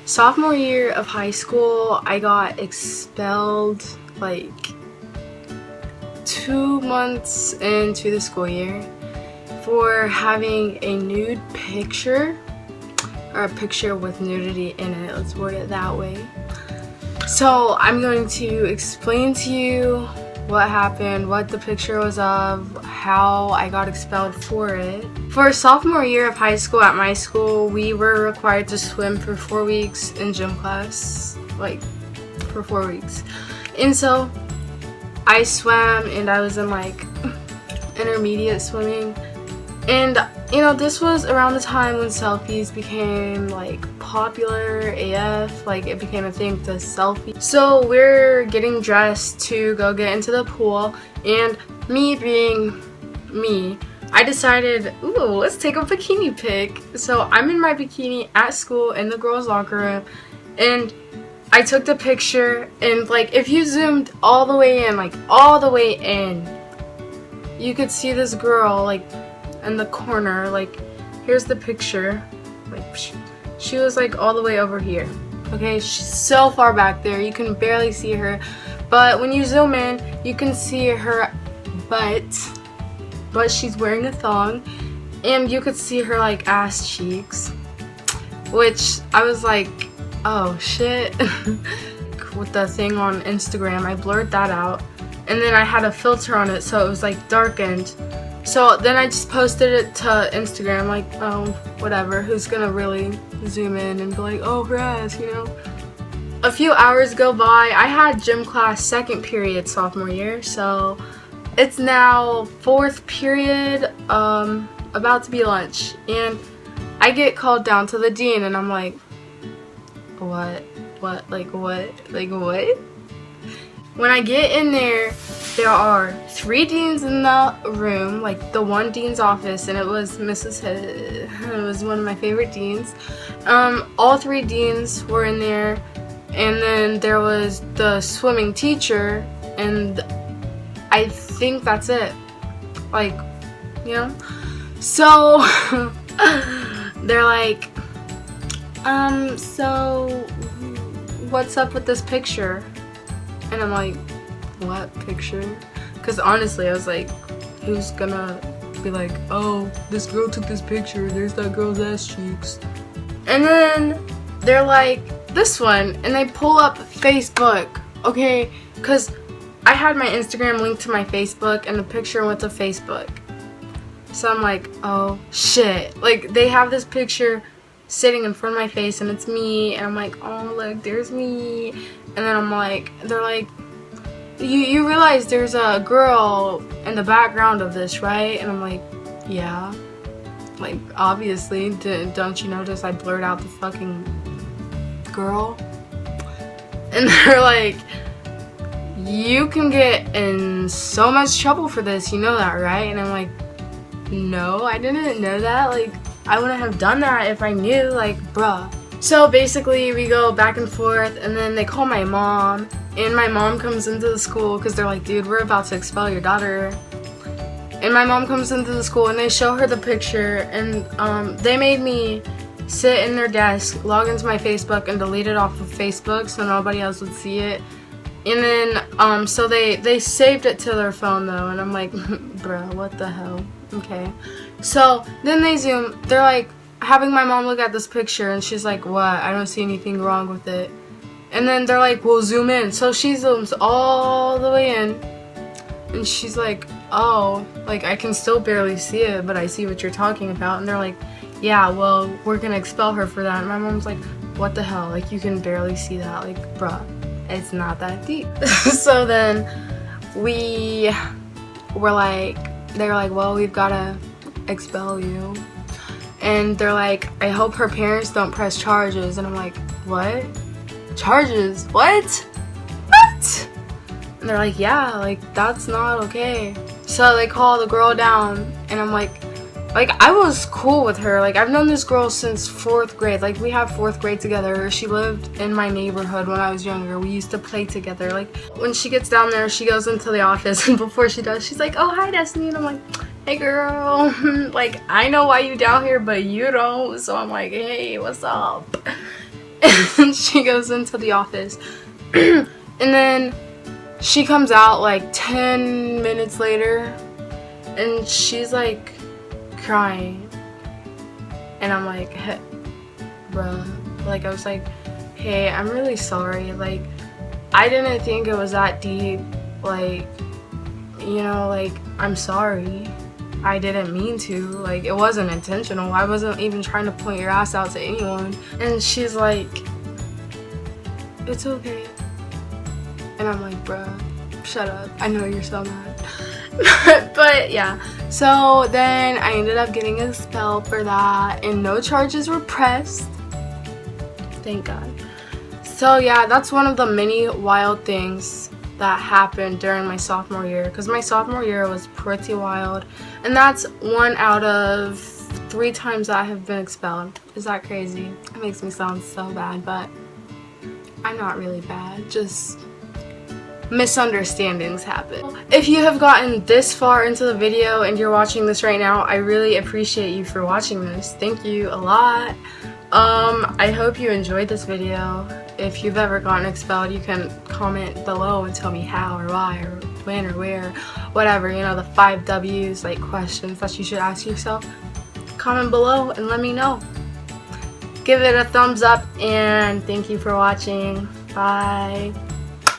Sophomore year of high school, I got expelled like 2 months into the school year for having a nude picture, or a picture with nudity in it, let's word it that way. So I'm going to explain to you what happened, what the picture was of, how I got expelled for it. For sophomore year of high school at my school, we were required to swim for 4 weeks in gym class, like for 4 weeks. And so I swam, and I was in like intermediate swimming. And you know, this was around the time when selfies became like popular AF, like it became a thing to selfie. So we're getting dressed to go get into the pool, and me being me, I decided, ooh, let's take a bikini pic. So I'm in my bikini at school in the girls' locker room, and I took the picture, and like if you zoomed all the way in, like all the way in, you could see this girl like in the corner. Like here's the picture, like she was like all the way over here. Okay, she's so far back there you can barely see her, but when you zoom in you can see her butt, but she's wearing a thong, and you could see her like ass cheeks, which I was like, oh shit. With the thing on Instagram, I blurred that out, and then I had a filter on it so it was like darkened. So then I just posted it to Instagram, like, oh, whatever, who's gonna really zoom in and be like, oh, her ass, you know? A few hours go by. I had gym class second period sophomore year, so it's now fourth period, about to be lunch, and I get called down to the dean, and I'm like, what? When I get in there are 3 deans in the room, like the one dean's office, and it was Mrs. It was one of my favorite deans. All 3 deans were in there, and then there was the swimming teacher, and I think that's it. Like, you know? So they're like, so what's up with this picture? And I'm like, what picture? Because honestly, I was like, who's gonna be like, oh, this girl took this picture, there's that girl's ass cheeks. And then they're like, this one, and they pull up Facebook, okay? Because I had my Instagram linked to my Facebook, and the picture went to Facebook. So I'm like, oh shit. Like, they have this picture sitting in front of my face, and it's me, and I'm like, oh look, there's me. And then I'm like, they're like, you realize there's a girl in the background of this, right? And I'm like, yeah, like obviously, don't you notice I blurred out the fucking girl? And they're like, you can get in so much trouble for this, you know that, right? And I'm like, no, I didn't know that. Like, I wouldn't have done that if I knew, like, bruh. So basically we go back and forth, and then they call my mom, and my mom comes into the school because they're like, dude, we're about to expel your daughter. And my mom comes into the school, and they show her the picture, and they made me sit in their desk, log into my Facebook, and delete it off of Facebook so nobody else would see it. And then so they saved it to their phone though, and I'm like, bruh, what the hell? Okay. So then they zoom, they're like having my mom look at this picture, and she's like, what? I don't see anything wrong with it. And then they're like, well, zoom in. So she zooms all the way in, and she's like, oh, like I can still barely see it, but I see what you're talking about. And they're like, yeah, well, we're gonna expel her for that. And my mom's like, what the hell? Like, you can barely see that. Like, bruh, it's not that deep. So then we were like, they were like, well, we've gotta expel you. And they're like, I hope her parents don't press charges. And I'm like, what? Charges? What? And they're like, yeah, like that's not okay. So they call the girl down, and I'm like I was cool with her. Like, I've known this girl since 4th grade. Like, we have 4th grade together. She lived in my neighborhood when I was younger. We used to play together. Like, when she gets down there, she goes into the office, and before she does, she's like, oh, hi, Destiny. And I'm like, hey, girl. Like, I know why you down here, but you don't. So I'm like, hey, what's up? And she goes into the office. And then she comes out like 10 minutes later, and she's like crying. And I'm like, hey, bruh. Like, I was like, hey, I'm really sorry. Like, I didn't think it was that deep. Like, you know, like, I'm sorry. I didn't mean to. Like, it wasn't intentional. I wasn't even trying to point your ass out to anyone. And she's like, it's okay. And I'm like, bruh, shut up. I know you're so mad. But yeah. So then I ended up getting expelled for that, and no charges were pressed. Thank God. So yeah, that's one of the many wild things that happened during my sophomore year, because my sophomore year was pretty wild, and that's 1 out of 3 times that I have been expelled. Is that crazy? It makes me sound so bad, but I'm not really bad, just misunderstandings happen. If you have gotten this far into the video and you're watching this right now, I really appreciate you for watching this. Thank you a lot. I hope you enjoyed this video. If you've ever gotten expelled, you can comment below and tell me how or why or when or where, whatever, you know, the 5 W's, like questions that you should ask yourself. Comment below and let me know. Give it a thumbs up, and thank you for watching. Bye.